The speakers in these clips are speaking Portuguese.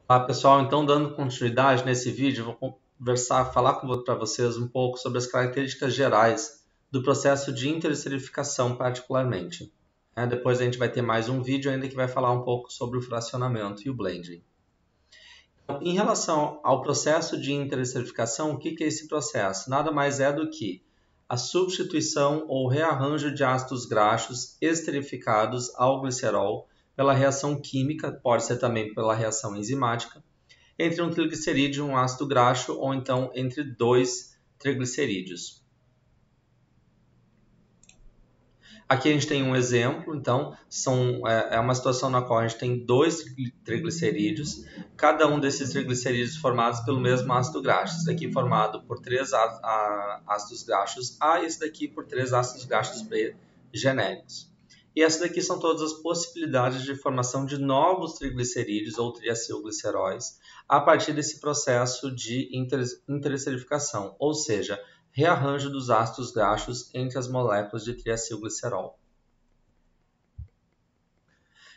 Olá pessoal, então dando continuidade nesse vídeo, eu vou falar para vocês um pouco sobre as características gerais do processo de interesterificação particularmente. Depois a gente vai ter mais um vídeo ainda que vai falar um pouco sobre o fracionamento e o blending. Então, em relação ao processo de interesterificação, o que é esse processo? Nada mais é do que a substituição ou rearranjo de ácidos graxos esterificados ao glicerol pela reação química, pode ser também pela reação enzimática, entre um triglicerídeo e um ácido graxo, ou então entre dois triglicerídeos. Aqui a gente tem um exemplo, então, é uma situação na qual a gente tem dois triglicerídeos, cada um desses triglicerídeos formados pelo mesmo ácido graxo. Esse daqui formado por três ácidos graxos A e esse daqui por três ácidos graxos B genéricos. E essas daqui são todas as possibilidades de formação de novos triglicerídeos ou triacilgliceróis a partir desse processo de interesterificação, ou seja, rearranjo dos ácidos graxos entre as moléculas de triacilglicerol.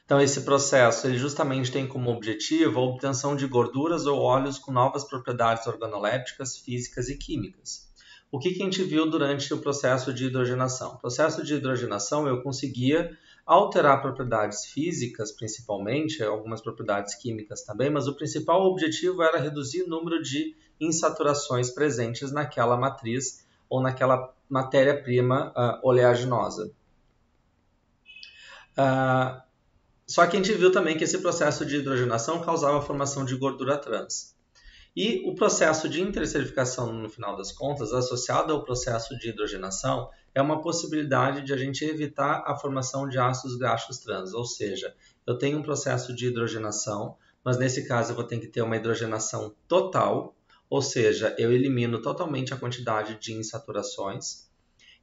Então, esse processo ele justamente tem como objetivo a obtenção de gorduras ou óleos com novas propriedades organolépticas, físicas e químicas. O que a gente viu durante o processo de hidrogenação? No processo de hidrogenação, eu conseguia alterar propriedades físicas, principalmente, algumas propriedades químicas também, mas o principal objetivo era reduzir o número de insaturações presentes naquela matriz ou naquela matéria-prima oleaginosa. Só que a gente viu também que esse processo de hidrogenação causava a formação de gordura trans. E o processo de interesterificação, no final das contas, associado ao processo de hidrogenação, é uma possibilidade de a gente evitar a formação de ácidos graxos trans. Ou seja, eu tenho um processo de hidrogenação, mas nesse caso eu vou ter que ter uma hidrogenação total, ou seja, eu elimino totalmente a quantidade de insaturações.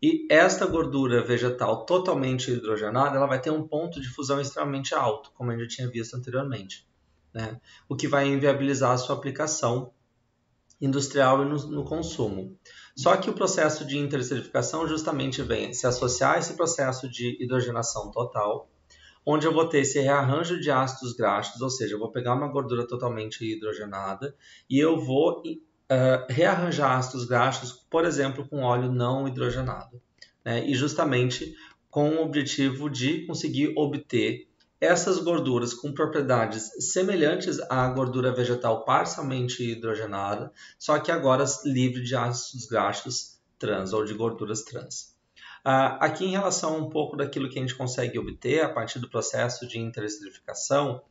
E esta gordura vegetal totalmente hidrogenada, ela vai ter um ponto de fusão extremamente alto, como a gente tinha visto anteriormente, né? O que vai inviabilizar a sua aplicação industrial e no consumo. Só que o processo de interesterificação justamente vem se associar a esse processo de hidrogenação total, onde eu vou ter esse rearranjo de ácidos graxos, ou seja, eu vou pegar uma gordura totalmente hidrogenada e eu vou rearranjar ácidos graxos, por exemplo, com óleo não hidrogenado, né? E justamente com o objetivo de conseguir obter essas gorduras com propriedades semelhantes à gordura vegetal parcialmente hidrogenada, só que agora livre de ácidos graxos trans ou de gorduras trans. Aqui em relação a um pouco daquilo que a gente consegue obter a partir do processo de interesterificação,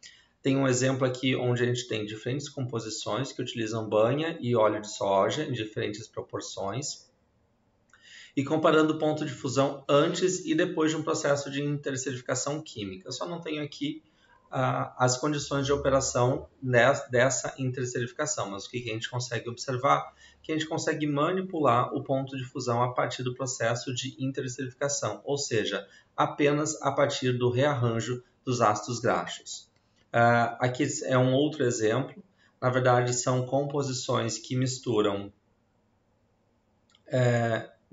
tem um exemplo aqui onde a gente tem diferentes composições que utilizam banha e óleo de soja em diferentes proporções. E comparando o ponto de fusão antes e depois de um processo de interesterificação química. Eu só não tenho aqui as condições de operação dessa interesterificação, mas o que a gente consegue observar? Que a gente consegue manipular o ponto de fusão a partir do processo de interesterificação, ou seja, apenas a partir do rearranjo dos ácidos graxos. Aqui é um outro exemplo. Na verdade, são composições que misturam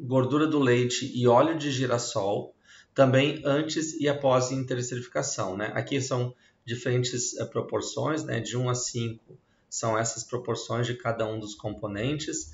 gordura do leite e óleo de girassol, também antes e após a interesterificação, né? Aqui são diferentes proporções, né? De 1 a 5 são essas proporções de cada um dos componentes,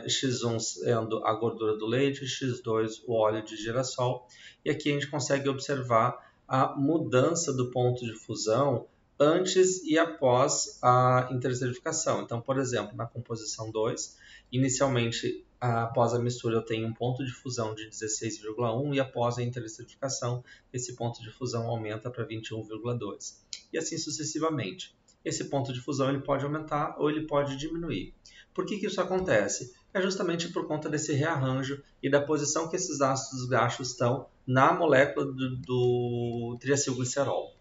x1 sendo a gordura do leite, x2 o óleo de girassol, e aqui a gente consegue observar a mudança do ponto de fusão antes e após a interesterificação. Então, por exemplo, na composição 2, inicialmente, após a mistura, eu tenho um ponto de fusão de 16,1 e após a interesterificação, esse ponto de fusão aumenta para 21,2. E assim sucessivamente. Esse ponto de fusão ele pode aumentar ou ele pode diminuir. Por que isso acontece? É justamente por conta desse rearranjo e da posição que esses ácidos graxos estão na molécula do triacilglicerol.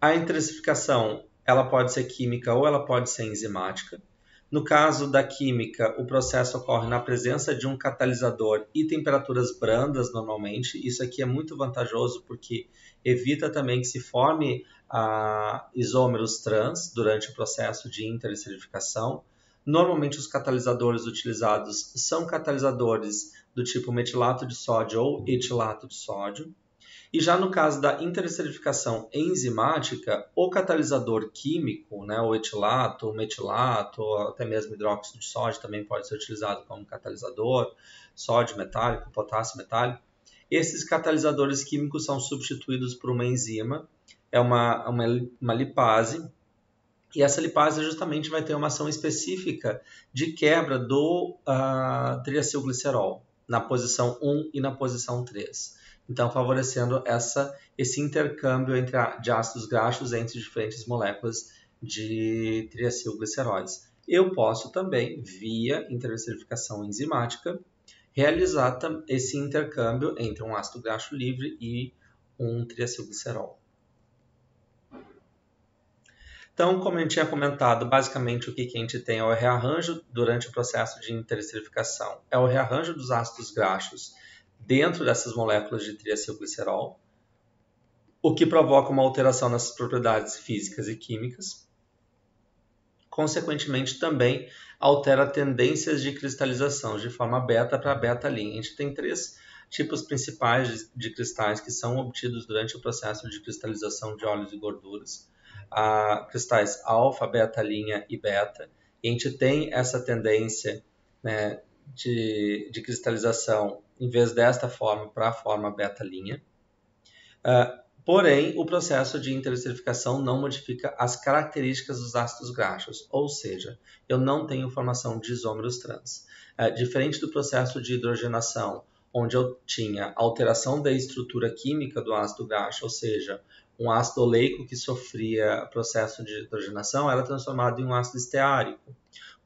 A interesterificação ela pode ser química ou ela pode ser enzimática. No caso da química, o processo ocorre na presença de um catalisador e temperaturas brandas normalmente. Isso aqui é muito vantajoso porque evita também que se forme isômeros trans durante o processo de interesterificação. Normalmente os catalisadores utilizados são catalisadores do tipo metilato de sódio ou etilato de sódio. E já no caso da interesterificação enzimática, o catalisador químico, né, o etilato, o metilato, ou até mesmo hidróxido de sódio também pode ser utilizado como catalisador, sódio metálico, potássio metálico. Esses catalisadores químicos são substituídos por uma enzima, é uma lipase, e essa lipase justamente vai ter uma ação específica de quebra do triacilglicerol na posição 1 e na posição 3. Então, favorecendo esse intercâmbio de ácidos graxos entre diferentes moléculas de triacilgliceróis. Eu posso também, via interesterificação enzimática, realizar esse intercâmbio entre um ácido graxo livre e um triacilglicerol. Então, como eu tinha comentado, basicamente o que a gente tem é o rearranjo durante o processo de interesterificação. É o rearranjo dos ácidos graxos dentro dessas moléculas de triacilglicerol, o que provoca uma alteração nessas propriedades físicas e químicas. Consequentemente, também altera tendências de cristalização de forma beta para beta-lin. A gente tem 3 tipos principais de cristais que são obtidos durante o processo de cristalização de óleos e gorduras. Cristais alfa, beta, linha e beta. E a gente tem essa tendência, né, de cristalização, em vez desta forma, para a forma beta-linha. Porém, o processo de interesterificação não modifica as características dos ácidos graxos, ou seja, eu não tenho formação de isômeros trans. Diferente do processo de hidrogenação, onde eu tinha alteração da estrutura química do ácido graxo, ou seja, um ácido oleico que sofria processo de hidrogenação era transformado em um ácido esteárico.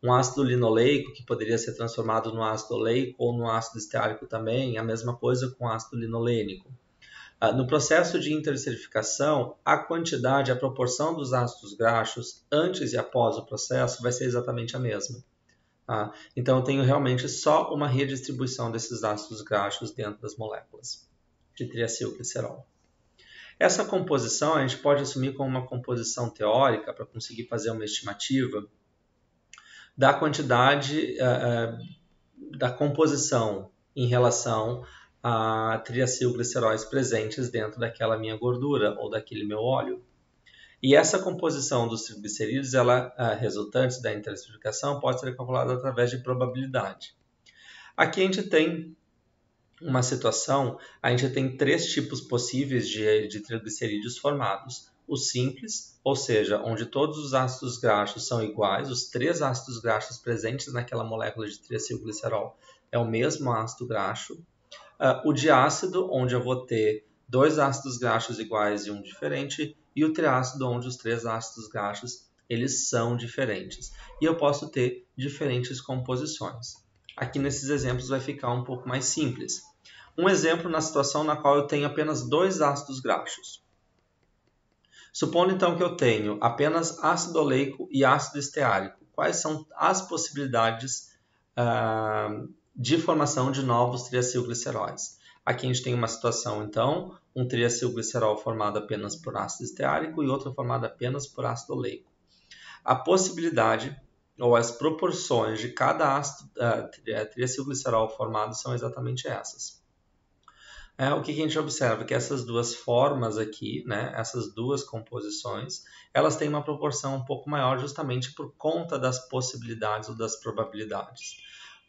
Um ácido linoleico, que poderia ser transformado no ácido oleico ou no ácido esteárico também, a mesma coisa com ácido linolênico. No processo de interesterificação, a quantidade, a proporção dos ácidos graxos antes e após o processo vai ser exatamente a mesma. Então, eu tenho realmente só uma redistribuição desses ácidos graxos dentro das moléculas de triacilglicerol. Essa composição a gente pode assumir como uma composição teórica para conseguir fazer uma estimativa da quantidade da composição em relação a triacilgliceróis presentes dentro daquela minha gordura ou daquele meu óleo. E essa composição dos triglicerídeos, resultantes da interesterificação, pode ser calculada através de probabilidade. Aqui a gente tem uma situação, a gente tem 3 tipos possíveis de triglicerídeos formados. O simples, ou seja, onde todos os ácidos graxos são iguais, os 3 ácidos graxos presentes naquela molécula de triacilglicerol é o mesmo ácido graxo. O diácido, onde eu vou ter 2 ácidos graxos iguais e um diferente, e o triácido, onde os 3 ácidos graxos eles são diferentes. E eu posso ter diferentes composições. Aqui nesses exemplos vai ficar um pouco mais simples. Um exemplo na situação na qual eu tenho apenas 2 ácidos graxos. Supondo então que eu tenho apenas ácido oleico e ácido esteárico. Quais são as possibilidades de formação de novos triacilgliceróis? Aqui a gente tem uma situação, então, um triacilglicerol formado apenas por ácido esteárico e outro formado apenas por ácido oleico. A possibilidade ou as proporções de cada ácido triacilglicerol formado são exatamente essas. O que a gente observa? Que essas 2 formas aqui, né, essas 2 composições, elas têm uma proporção um pouco maior justamente por conta das possibilidades ou das probabilidades.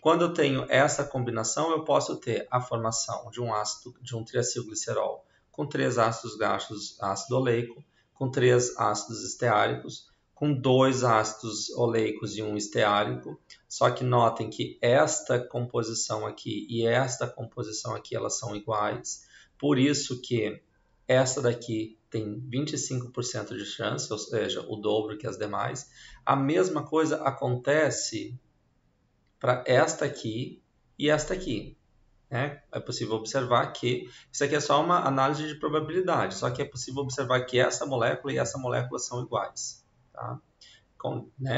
Quando eu tenho essa combinação, eu posso ter a formação de um triacilglicerol com 3 ácidos graxos ácido oleico, com 3 ácidos esteáricos, com 2 ácidos oleicos e um esteárico. Só que notem que esta composição aqui e esta composição aqui elas são iguais. Por isso que esta daqui tem 25% de chance, ou seja, o dobro que as demais. A mesma coisa acontece para esta aqui e esta aqui. É possível observar que isso aqui é só uma análise de probabilidade, só que é possível observar que essa molécula e essa molécula são iguais. Tá?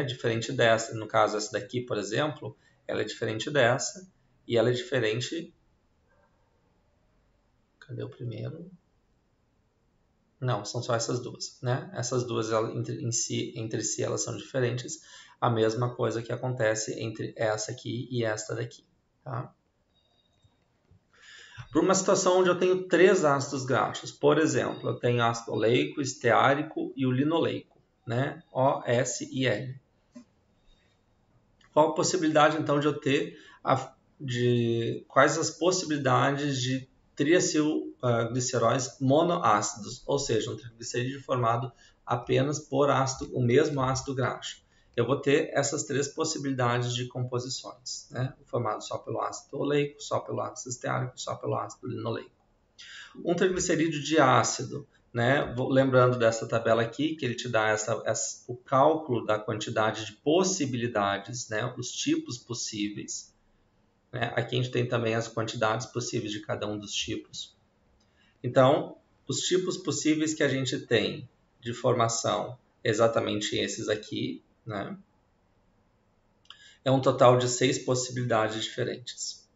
Diferente dessa. No caso, essa daqui, por exemplo, ela é diferente dessa e ela é diferente... Cadê o primeiro? Não, são só essas 2. Né? Essas 2 entre si elas são diferentes. A mesma coisa que acontece entre essa aqui e esta daqui. Tá? Para uma situação onde eu tenho 3 ácidos graxos, por exemplo, eu tenho ácido oleico, esteárico e o linoleico, né? O, S e L. Qual a possibilidade, então, de eu ter quais as possibilidades de triacilgliceróis monoácidos, ou seja, um triglicerídeo formado apenas por o mesmo ácido graxo. Eu vou ter essas 3 possibilidades de composições, né? Formado só pelo ácido oleico, só pelo ácido esteárico, só pelo ácido linoleico. Um triglicerídeo diácido, né? Lembrando dessa tabela aqui, que ele te dá o cálculo da quantidade de possibilidades, né? Os tipos possíveis. Né? Aqui a gente tem também as quantidades possíveis de cada um dos tipos. Então, os tipos possíveis que a gente tem de formação, exatamente esses aqui, né? É um total de 6 possibilidades diferentes.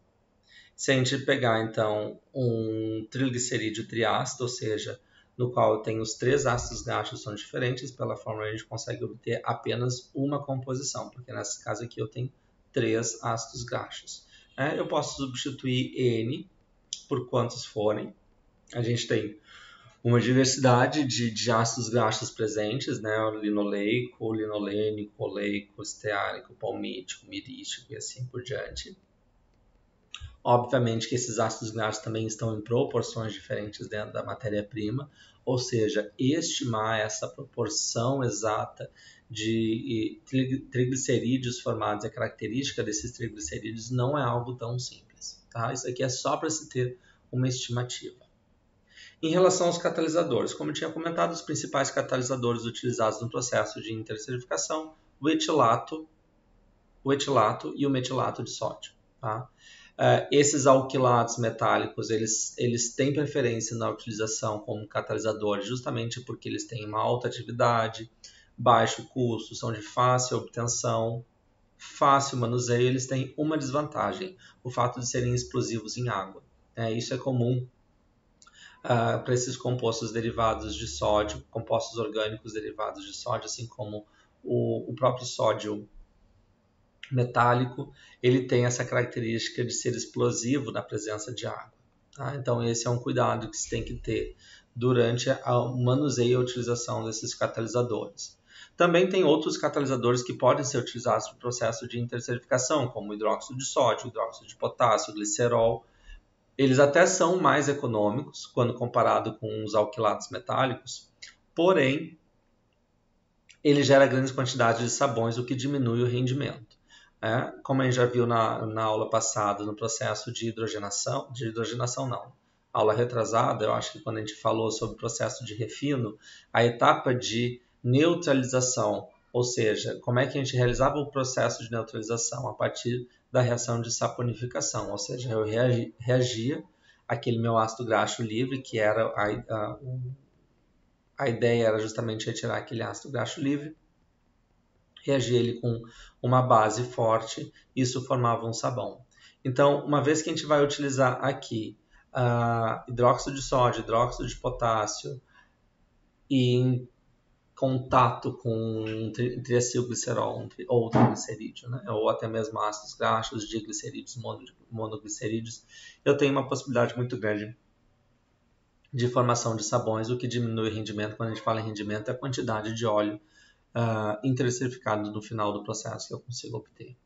Se a gente pegar, então, um triglicerídeo triácido, ou seja, no qual eu tenho os 3 ácidos graxos são diferentes, pela fórmula a gente consegue obter apenas uma composição, porque nesse caso aqui eu tenho 3 ácidos graxos. Eu posso substituir N por quantos forem. A gente tem uma diversidade de ácidos graxos presentes, né? O linoleico, linolênico, oleico, esteárico, palmítico, mirístico e assim por diante. Obviamente que esses ácidos graxos também estão em proporções diferentes dentro da matéria-prima, ou seja, estimar essa proporção exata de triglicerídeos formados, a característica desses triglicerídeos não é algo tão simples. Tá? Isso aqui é só para se ter uma estimativa. Em relação aos catalisadores, como eu tinha comentado, os principais catalisadores utilizados no processo de intereserificação, o etilato e o metilato de sódio. Tá? Esses alquilatos metálicos, eles têm preferência na utilização como catalisadores justamente porque eles têm uma alta atividade, baixo custo, são de fácil obtenção, fácil manuseio. Eles têm uma desvantagem, o fato de serem explosivos em água. Isso é comum para esses compostos derivados de sódio, compostos orgânicos derivados de sódio, assim como o próprio sódio metálico, ele tem essa característica de ser explosivo na presença de água. Tá? Então esse é um cuidado que se tem que ter durante o manuseio e a utilização desses catalisadores. Também tem outros catalisadores que podem ser utilizados para o processo de intereserificação, como hidróxido de sódio, hidróxido de potássio, glicerol. Eles até são mais econômicos quando comparado com os alquilatos metálicos, porém, ele gera grandes quantidades de sabões, o que diminui o rendimento. Como a gente já viu na aula passada, no processo de hidrogenação não, aula retrasada, eu acho que quando a gente falou sobre o processo de refino, a etapa de neutralização, ou seja, como é que a gente realizava o processo de neutralização a partir da reação de saponificação, ou seja, eu reagia aquele meu ácido graxo livre, que era a ideia era justamente retirar aquele ácido graxo livre, reagir ele com uma base forte, isso formava um sabão. Então, uma vez que a gente vai utilizar aqui hidróxido de sódio, hidróxido de potássio e em contato com triacilglicerol ou triglicerídeo, né? Ou até mesmo ácidos graxos, diglicerídeos, monoglicerídeos, eu tenho uma possibilidade muito grande de formação de sabões, o que diminui o rendimento. Quando a gente fala em rendimento, é a quantidade de óleo intereserificado no final do processo que eu consigo obter.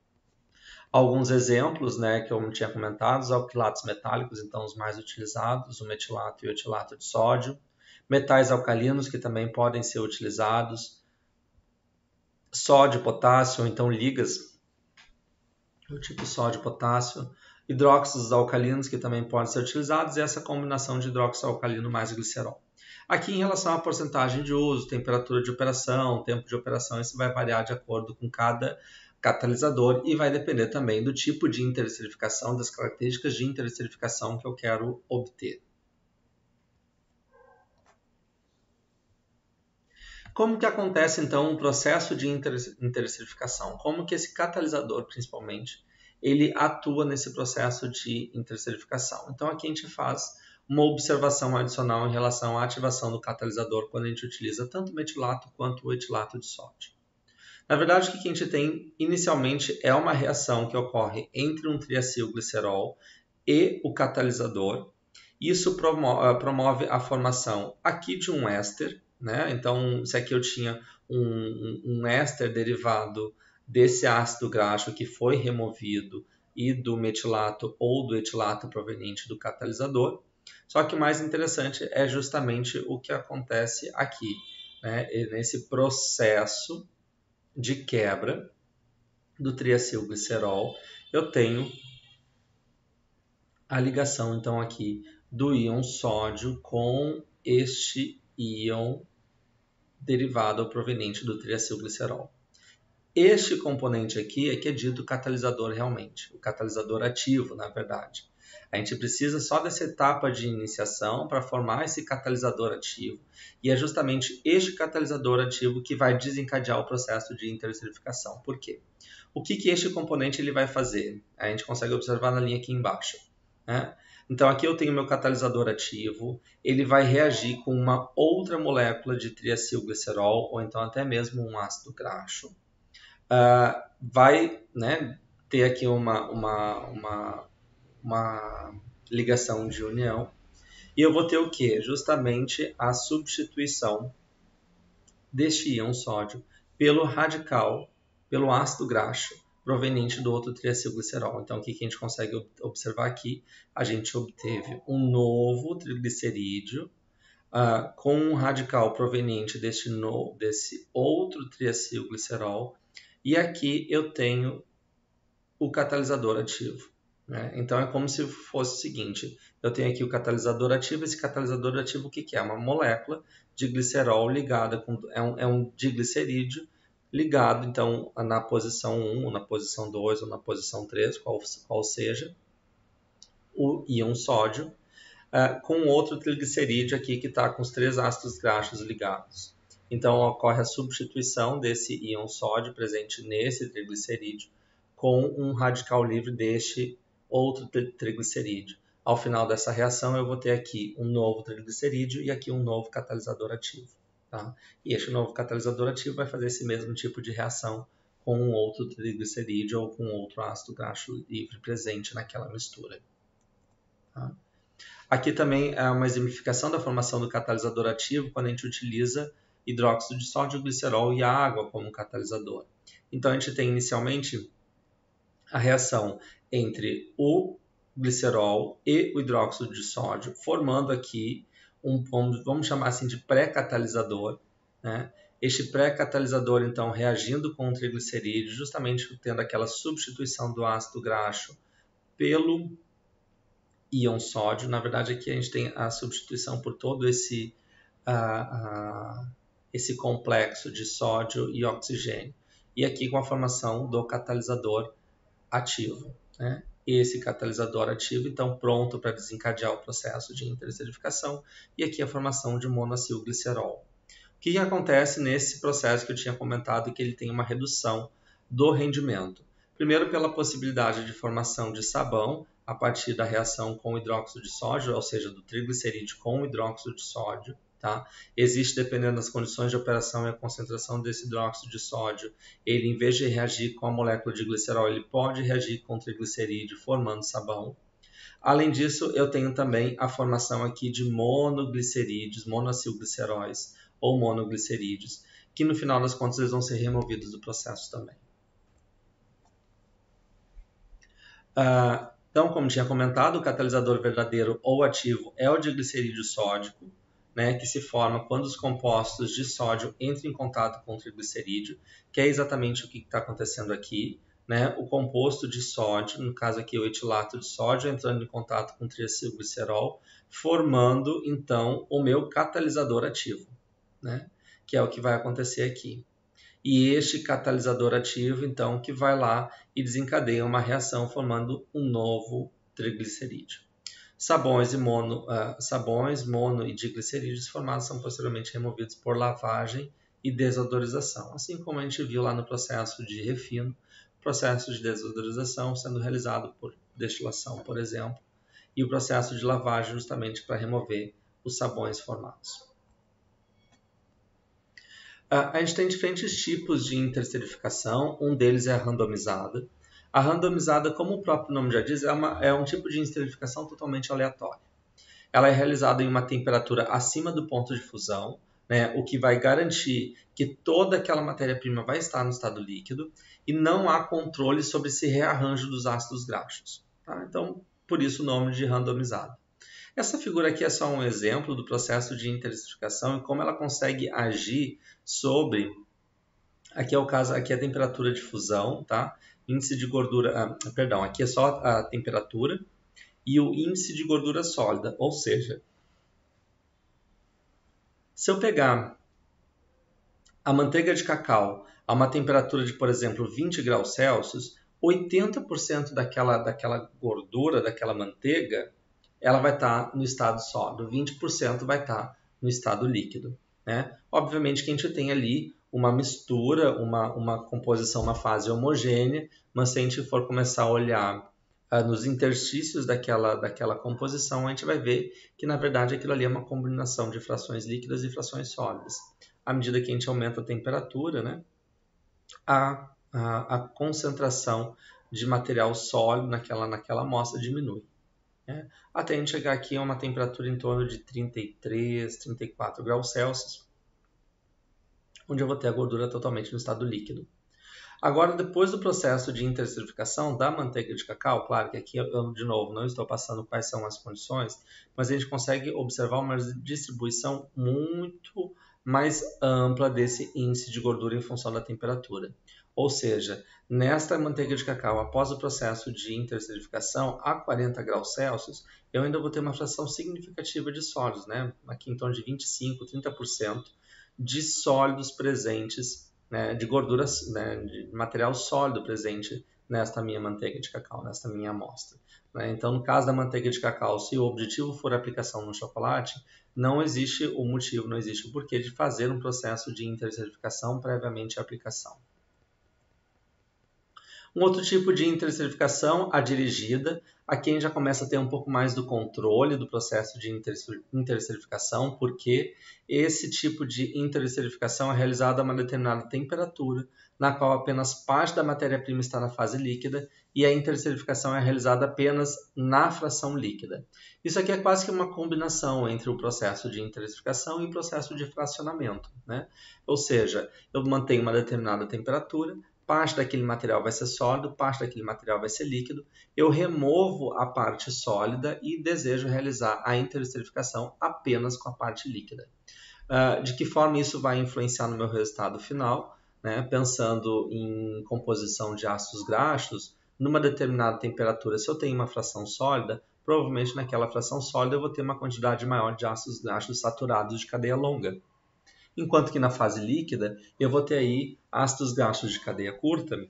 Alguns exemplos, né, que eu não tinha comentado, os alquilatos metálicos, então os mais utilizados, o metilato e o etilato de sódio, metais alcalinos que também podem ser utilizados, sódio, potássio, ou então ligas, do tipo sódio, potássio, hidróxidos alcalinos que também podem ser utilizados, e essa combinação de hidróxido alcalino mais glicerol. Aqui, em relação à porcentagem de uso, temperatura de operação, tempo de operação, isso vai variar de acordo com cada catalisador e vai depender também do tipo de intereserificação, das características de intereserificação que eu quero obter. Como que acontece, então, o processo de intereserificação? Como que esse catalisador, principalmente, ele atua nesse processo de intereserificação? Então, aqui a gente faz uma observação adicional em relação à ativação do catalisador quando a gente utiliza tanto o metilato quanto o etilato de sódio. Na verdade, o que a gente tem inicialmente é uma reação que ocorre entre um triacilglicerol e o catalisador, Isso promove a formação aqui de um éster, né? Então, se aqui eu tinha um éster derivado desse ácido graxo que foi removido e do metilato ou do etilato proveniente do catalisador. Só que o mais interessante é justamente o que acontece aqui, né? Nesse processo de quebra do triacilglicerol, eu tenho a ligação então aqui do íon sódio com este íon derivado proveniente do triacilglicerol. Este componente aqui é que é dito catalisador realmente, o catalisador ativo, na verdade. A gente precisa só dessa etapa de iniciação para formar esse catalisador ativo, e é justamente este catalisador ativo que vai desencadear o processo de interesterificação. Por quê? O que este componente ele vai fazer? A gente consegue observar na linha aqui embaixo, né? Então aqui eu tenho meu catalisador ativo, ele vai reagir com uma outra molécula de triacilglicerol, ou então até mesmo um ácido graxo. Vai, né, ter aqui uma ligação de união, e eu vou ter o que? Justamente a substituição deste íon sódio pelo radical, pelo ácido graxo proveniente do outro triacilglicerol. Então, o que a gente consegue observar aqui? A gente obteve um novo triglicerídeo com um radical proveniente desse outro triacilglicerol, e aqui eu tenho o catalisador ativo, né? Então é como se fosse o seguinte, eu tenho aqui o catalisador ativo, esse catalisador ativo o que é? Uma molécula de glicerol ligada com... É um diglicerídeo ligado então na posição 1, ou na posição 2, ou na posição 3, qual seja, o íon sódio, com outro triglicerídeo aqui que está com os 3 ácidos graxos ligados. Então ocorre a substituição desse íon sódio presente nesse triglicerídeo com um radical livre deste outro triglicerídeo. Ao final dessa reação eu vou ter aqui um novo triglicerídeo e aqui um novo catalisador ativo. Tá? E este novo catalisador ativo vai fazer esse mesmo tipo de reação com um outro triglicerídeo ou com outro ácido graxo livre presente naquela mistura. Tá? Aqui também é uma exemplificação da formação do catalisador ativo quando a gente utiliza hidróxido de sódio, glicerol e a água como catalisador. Então a gente tem inicialmente a reação entre o glicerol e o hidróxido de sódio, formando aqui vamos chamar assim de pré-catalisador, né? Este pré-catalisador, então, reagindo com o triglicerídeo, justamente tendo aquela substituição do ácido graxo pelo íon sódio. Na verdade, aqui a gente tem a substituição por todo esse complexo de sódio e oxigênio. E aqui com a formação do catalisador ativo, né? Esse catalisador ativo, então, pronto para desencadear o processo de interesterificação, e aqui a formação de monoacilglicerol. O que acontece nesse processo que eu tinha comentado, que ele tem uma redução do rendimento? Primeiro, pela possibilidade de formação de sabão a partir da reação com o hidróxido de sódio, ou seja, do triglicerídeo com o hidróxido de sódio. Tá? Existe, dependendo das condições de operação e a concentração desse hidróxido de sódio, ele, em vez de reagir com a molécula de glicerol, ele pode reagir com o triglicerídeo, formando sabão. Além disso, eu tenho também a formação aqui de monoglicerídeos, monoacilgliceróis ou monoglicerídeos, que no final das contas eles vão ser removidos do processo também. Então, como tinha comentado, o catalisador verdadeiro ou ativo é o diglicerídeo sódico, né, que se forma quando os compostos de sódio entram em contato com o triglicerídeo, que é exatamente o que está acontecendo aqui, né? O composto de sódio, no caso aqui o etilato de sódio, entrando em contato com o triacilglicerol, formando então o meu catalisador ativo, né? Que é o que vai acontecer aqui. E este catalisador ativo, então, que vai lá e desencadeia uma reação formando um novo triglicerídeo. Sabões, mono e diglicerídeos formados são posteriormente removidos por lavagem e desodorização, assim como a gente viu lá no processo de refino, processo de desodorização sendo realizado por destilação, por exemplo, e o processo de lavagem justamente para remover os sabões formados. A gente tem diferentes tipos de interesterificação, um deles é a randomizada. A randomizada, como o próprio nome já diz, é um tipo de esterificação totalmente aleatória. ela é realizada em uma temperatura acima do ponto de fusão, né, o que vai garantir que toda aquela matéria-prima vai estar no estado líquido e não há controle sobre esse rearranjo dos ácidos graxos. Tá? Então, por isso o nome de randomizado. Essa figura aqui é só um exemplo do processo de interestrificação e como ela consegue agir sobre, aqui é o caso, aqui é a temperatura de fusão, tá? Índice de gordura, aqui é só a temperatura e o índice de gordura sólida, ou seja, se eu pegar a manteiga de cacau a uma temperatura de, por exemplo, 20 graus Celsius, 80% daquela gordura, daquela manteiga, ela vai estar no estado sólido, 20% vai estar no estado líquido. Né? Obviamente que a gente tem ali uma mistura, uma composição, uma fase homogênea, mas se a gente for começar a olhar nos interstícios daquela composição, a gente vai ver que, na verdade, aquilo ali é uma combinação de frações líquidas e frações sólidas. À medida que a gente aumenta a temperatura, né, a concentração de material sólido naquela amostra diminui. Né? Até a gente chegar aqui a uma temperatura em torno de 33, 34 graus Celsius, onde eu vou ter a gordura totalmente no estado líquido. Agora, depois do processo de interestrificação da manteiga de cacau, claro que aqui eu, de novo, não estou passando quais são as condições, mas a gente consegue observar uma distribuição muito mais ampla desse índice de gordura em função da temperatura. Ou seja, nesta manteiga de cacau, após o processo de interestrificação a 40 graus Celsius, eu ainda vou ter uma fração significativa de sólidos, né? Aqui em torno de 25, 30% de sólidos presentes, né, de gorduras, né, de material sólido presente nesta minha manteiga de cacau, nesta minha amostra. Né? Então, no caso da manteiga de cacau, se o objetivo for a aplicação no chocolate, não existe o motivo, não existe o porquê de fazer um processo de interestrificação previamente à aplicação. Um outro tipo de interestrificação, a dirigida. Aqui a gente já começa a ter um pouco mais do controle do processo de interestrificação, porque esse tipo de interestrificação é realizado a uma determinada temperatura, na qual apenas parte da matéria-prima está na fase líquida e a interestrificação é realizada apenas na fração líquida. Isso aqui é quase que uma combinação entre o processo de interestrificação e o processo de fracionamento. Né? Ou seja, eu mantenho uma determinada temperatura, parte daquele material vai ser sólido, parte daquele material vai ser líquido. Eu removo a parte sólida e desejo realizar a interestrificação apenas com a parte líquida. De que forma isso vai influenciar no meu resultado final? Né? Pensando em composição de ácidos graxos, numa determinada temperatura, se eu tenho uma fração sólida, provavelmente naquela fração sólida eu vou ter uma quantidade maior de ácidos graxos saturados de cadeia longa. Enquanto que na fase líquida, eu vou ter aí ácidos graxos de cadeia curta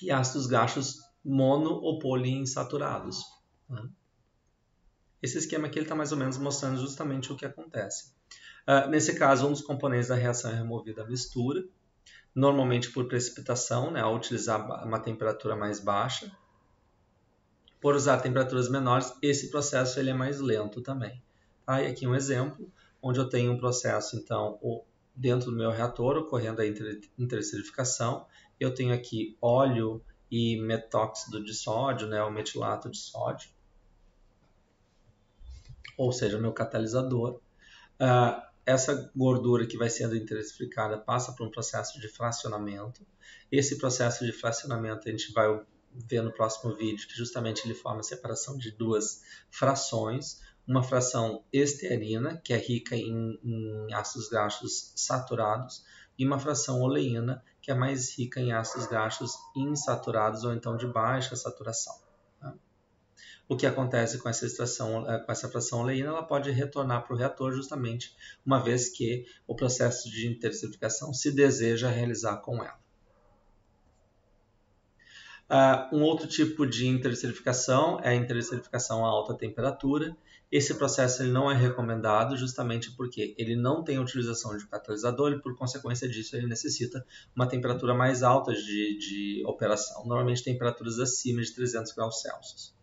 e ácidos graxos mono ou poliinsaturados. Esse esquema aqui está mais ou menos mostrando justamente o que acontece. Nesse caso, um dos componentes da reação é removido à mistura, normalmente por precipitação, né, ao utilizar uma temperatura mais baixa. Por usar temperaturas menores, esse processo ele é mais lento também. E aqui um exemplo, onde eu tenho um processo, então, dentro do meu reator, ocorrendo a interestrificação. Eu tenho aqui óleo e metóxido de sódio, né, o metilato de sódio, ou seja, o meu catalisador. Essa gordura que vai sendo interestrificada passa por um processo de fracionamento. Esse processo de fracionamento a gente vai ver no próximo vídeo, que justamente ele forma a separação de duas frações. Uma fração esterina, que é rica em ácidos graxos saturados, e uma fração oleína, que é mais rica em ácidos graxos insaturados ou então de baixa saturação. Tá? O que acontece com essa fração oleína, ela pode retornar para o reator justamente uma vez que o processo de interestrificação se deseja realizar com ela. Um outro tipo de interestrificação é a interestrificação a alta temperatura. Esse processo ele não é recomendado justamente porque ele não tem a utilização de catalisador e, por consequência disso, ele necessita uma temperatura mais alta de operação, normalmente temperaturas acima de 300 graus Celsius.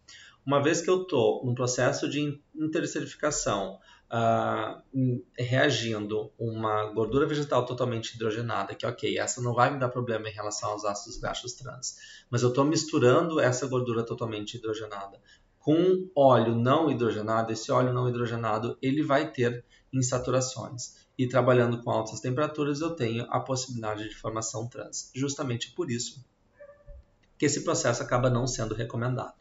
Uma vez que eu estou num processo de interestrificação reagindo uma gordura vegetal totalmente hidrogenada, que ok, essa não vai me dar problema em relação aos ácidos graxos trans, mas eu estou misturando essa gordura totalmente hidrogenada Com óleo não hidrogenado, esse óleo não hidrogenado ele vai ter insaturações. E trabalhando com altas temperaturas eu tenho a possibilidade de formação trans. Justamente por isso que esse processo acaba não sendo recomendado.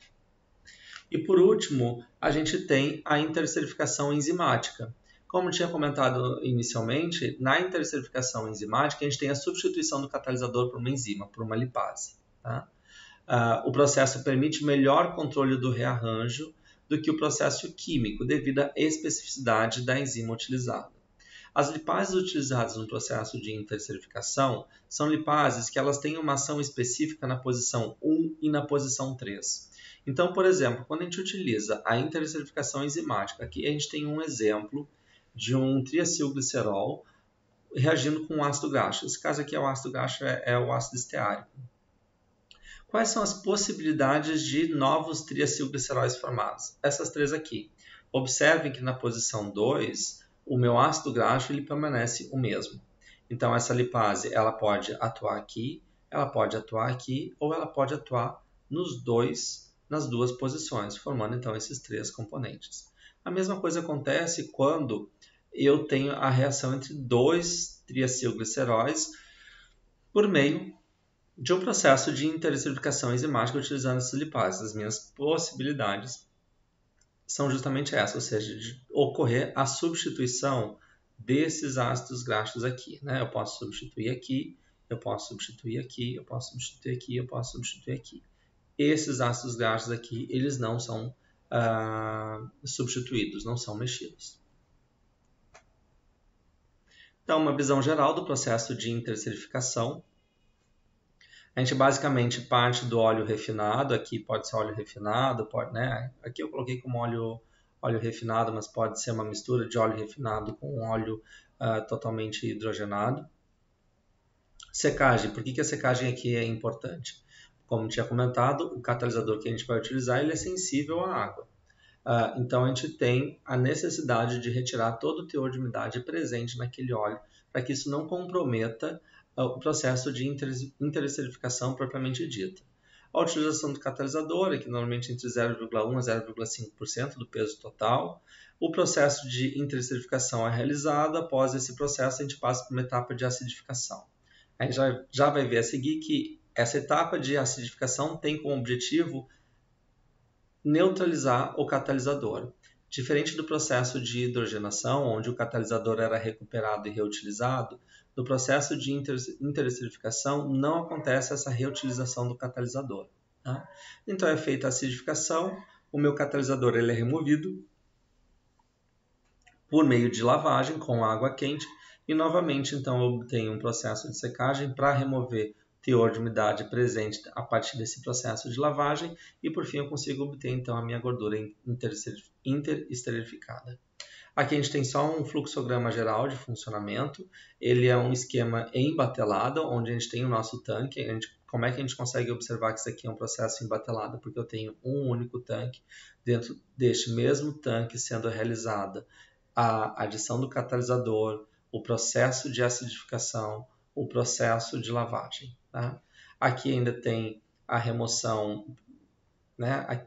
E por último, a gente tem a interesterificação enzimática. Como tinha comentado inicialmente, na interesterificação enzimática a gente tem a substituição do catalisador por uma enzima, por uma lipase. Tá? O processo permite melhor controle do rearranjo do que o processo químico, devido à especificidade da enzima utilizada. As lipases utilizadas no processo de interesterificação são lipases que elas têm uma ação específica na posição 1 e na posição 3. Então, por exemplo, quando a gente utiliza a interesterificação enzimática, aqui a gente tem um exemplo de um triacilglicerol reagindo com um ácido graxo. Esse caso aqui é o ácido graxo, é o ácido esteárico. Quais são as possibilidades de novos triacilgliceróis formados? Essas três aqui. Observem que na posição 2, o meu ácido graxo ele permanece o mesmo. Então, essa lipase ela pode atuar aqui, ela pode atuar aqui, ou ela pode atuar nas duas posições, formando então esses três componentes. A mesma coisa acontece quando eu tenho a reação entre dois triacilgliceróis por meio de um processo de interesterificação enzimática utilizando essas lipases. As minhas possibilidades são justamente essas, ou seja, de ocorrer a substituição desses ácidos graxos aqui. Né? Eu posso substituir aqui, eu posso substituir aqui, eu posso substituir aqui, eu posso substituir aqui. Esses ácidos graxos aqui, eles não são substituídos, não são mexidos. Então, uma visão geral do processo de interesterificação. A gente basicamente parte do óleo refinado, aqui pode ser óleo refinado, pode, né? Aqui eu coloquei como óleo refinado, mas pode ser uma mistura de óleo refinado com óleo totalmente hidrogenado. Secagem, por que a secagem aqui é importante? Como tinha comentado, o catalisador que a gente vai utilizar ele é sensível à água. Então a gente tem a necessidade de retirar todo o teor de umidade presente naquele óleo, para que isso não comprometa o processo de interesterificação propriamente dita. A utilização do catalisador, aqui normalmente entre 0,1% a 0,5% do peso total. O processo de interesterificação é realizado, após esse processo a gente passa por uma etapa de acidificação. A gente já vai ver a seguir que essa etapa de acidificação tem como objetivo neutralizar o catalisador. Diferente do processo de hidrogenação, onde o catalisador era recuperado e reutilizado, no processo de interesterificação não acontece essa reutilização do catalisador. Tá? Então é feita a acidificação, o meu catalisador ele é removido por meio de lavagem com água quente e novamente então eu obtenho um processo de secagem para remover teor de umidade presente a partir desse processo de lavagem e por fim eu consigo obter então a minha gordura interesterificada. Aqui a gente tem só um fluxograma geral de funcionamento, ele é um esquema em batelada, onde a gente tem o nosso tanque. Como é que a gente consegue observar que isso aqui é um processo em batelada? Porque eu tenho um único tanque, dentro deste mesmo tanque sendo realizada a adição do catalisador, o processo de acidificação, o processo de lavagem. Tá? Aqui ainda tem a remoção, né?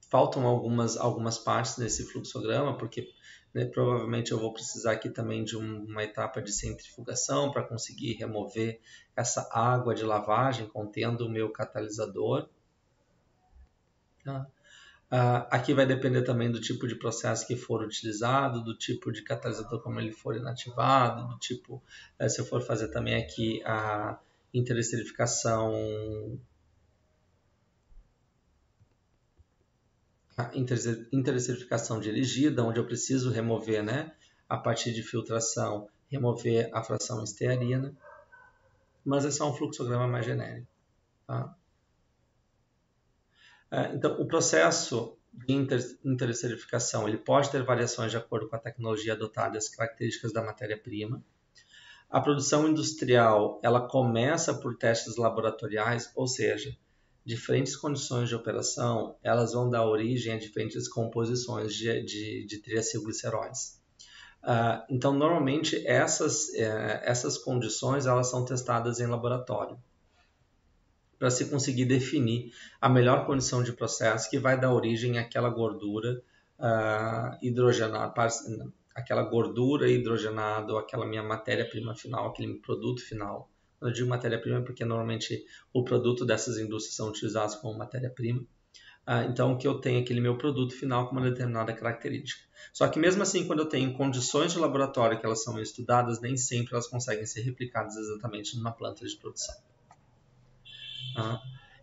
Faltam algumas partes nesse fluxograma, porque provavelmente eu vou precisar aqui também de uma etapa de centrifugação para conseguir remover essa água de lavagem contendo o meu catalisador. Tá? Aqui vai depender também do tipo de processo que for utilizado, do tipo de catalisador como ele for inativado, do tipo, se eu for fazer também aqui a interesterificação, dirigida, onde eu preciso remover, né, a partir de filtração, remover a fração estearina, mas é só um fluxograma mais genérico. Tá? Então, o processo de interesterificação ele pode ter variações de acordo com a tecnologia adotada e as características da matéria-prima. A produção industrial ela começa por testes laboratoriais, ou seja, diferentes condições de operação elas vão dar origem a diferentes composições de triacilgliceróis. Então, normalmente, essas condições elas são testadas em laboratório. para se conseguir definir a melhor condição de processo que vai dar origem àquela gordura hidrogenada, aquela gordura hidrogenada, ou aquela minha matéria-prima final, aquele produto final. Quando eu digo matéria-prima é porque normalmente o produto dessas indústrias são utilizados como matéria-prima. Então, que eu tenho aquele meu produto final com uma determinada característica. Só que mesmo assim, quando eu tenho condições de laboratório que elas são estudadas, nem sempre elas conseguem ser replicadas exatamente numa planta de produção.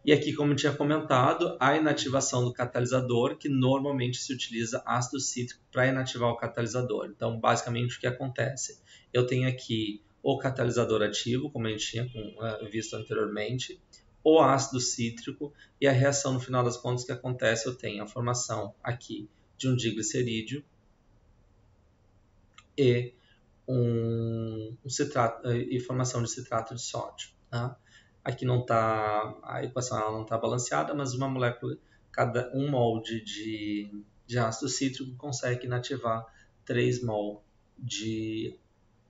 E aqui, como eu tinha comentado, a inativação do catalisador, que normalmente se utiliza ácido cítrico para inativar o catalisador. Então, basicamente, o que acontece? Eu tenho aqui o catalisador ativo, como a gente tinha visto anteriormente, o ácido cítrico, e a reação, no final das contas, que acontece, eu tenho a formação aqui de um diglicerídeo e formação de citrato de sódio. Tá? Aqui não tá, a equação não está balanceada, mas uma molécula, cada 1 mol de ácido cítrico consegue inativar 3 mol de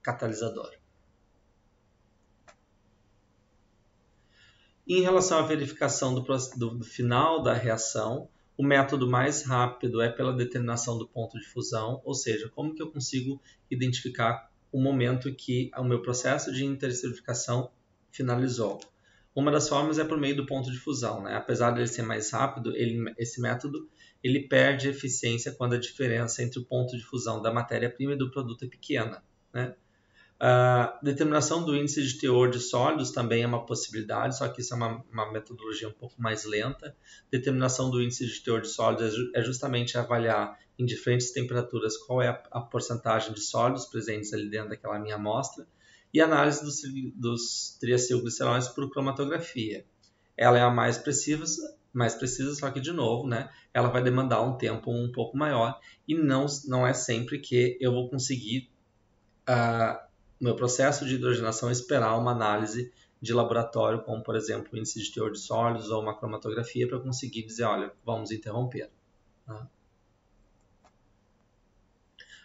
catalisador. Em relação à verificação do final da reação, o método mais rápido é pela determinação do ponto de fusão, ou seja, como que eu consigo identificar o momento que o meu processo de interesterificação finalizou. Uma das formas é por meio do ponto de fusão, né? Apesar de ele ser mais rápido, esse método ele perde eficiência quando a diferença entre o ponto de fusão da matéria-prima e do produto é pequena, né? A determinação do índice de teor de sólidos também é uma possibilidade, só que isso é uma metodologia um pouco mais lenta. Determinação do índice de teor de sólidos é justamente avaliar em diferentes temperaturas qual é a porcentagem de sólidos presentes ali dentro daquela minha amostra. E análise dos triacilgliceróis por cromatografia. Ela é a mais precisa, só que, de novo, né, ela vai demandar um tempo um pouco maior e não é sempre que eu vou conseguir meu processo de hidrogenação esperar uma análise de laboratório, como por exemplo o índice de teor de sólidos ou uma cromatografia, para conseguir dizer, olha, vamos interromper.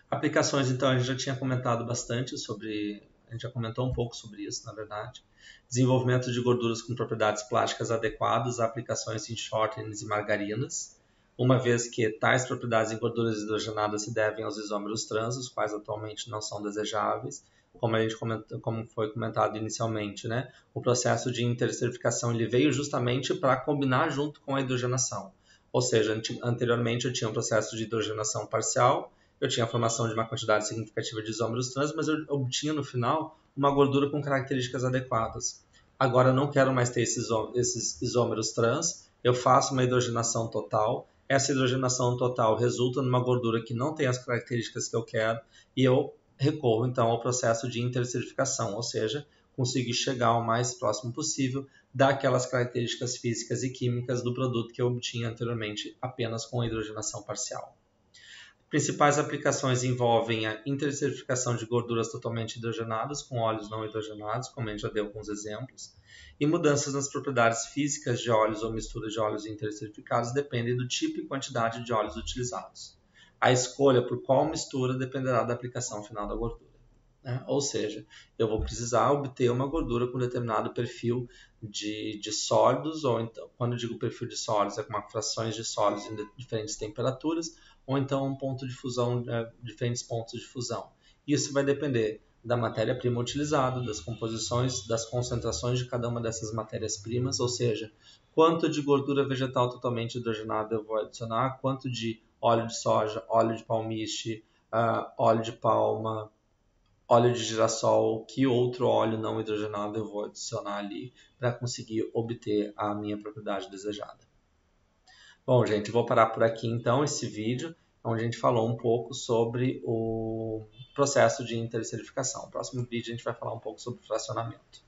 Aplicações, então, a gente já tinha comentado bastante sobre, a gente já comentou um pouco sobre isso, na verdade. Desenvolvimento de gorduras com propriedades plásticas adequadas a aplicações em shortenings e margarinas, uma vez que tais propriedades em gorduras hidrogenadas se devem aos isômeros trans, os quais atualmente não são desejáveis, como foi comentado inicialmente, né? O processo de interesterificação ele veio justamente para combinar junto com a hidrogenação. Ou seja, anteriormente eu tinha um processo de hidrogenação parcial, eu tinha a formação de uma quantidade significativa de isômeros trans, mas eu obtinha no final uma gordura com características adequadas. Agora eu não quero mais ter esses isômeros trans, eu faço uma hidrogenação total, essa hidrogenação total resulta numa gordura que não tem as características que eu quero e eu recorro então ao processo de interesterificação, ou seja, conseguir chegar o mais próximo possível daquelas características físicas e químicas do produto que eu obtinha anteriormente apenas com a hidrogenação parcial. Principais aplicações envolvem a interesterificação de gorduras totalmente hidrogenadas com óleos não hidrogenados, como a gente já deu alguns exemplos, e mudanças nas propriedades físicas de óleos ou misturas de óleos interesterificados dependem do tipo e quantidade de óleos utilizados. A escolha por qual mistura dependerá da aplicação final da gordura. Né? Ou seja, eu vou precisar obter uma gordura com determinado perfil de sólidos, ou então, quando eu digo perfil de sólidos, é com frações de sólidos em diferentes temperaturas, ou então um ponto de fusão, diferentes pontos de fusão. Isso vai depender da matéria-prima utilizada, das composições, das concentrações de cada uma dessas matérias-primas, ou seja, quanto de gordura vegetal totalmente hidrogenada eu vou adicionar, quanto de óleo de soja, óleo de palmiste, óleo de palma, óleo de girassol, que outro óleo não hidrogenado eu vou adicionar ali para conseguir obter a minha propriedade desejada. Bom, gente, vou parar por aqui então esse vídeo, onde a gente falou um pouco sobre o processo de interesterificação. No próximo vídeo a gente vai falar um pouco sobre fracionamento.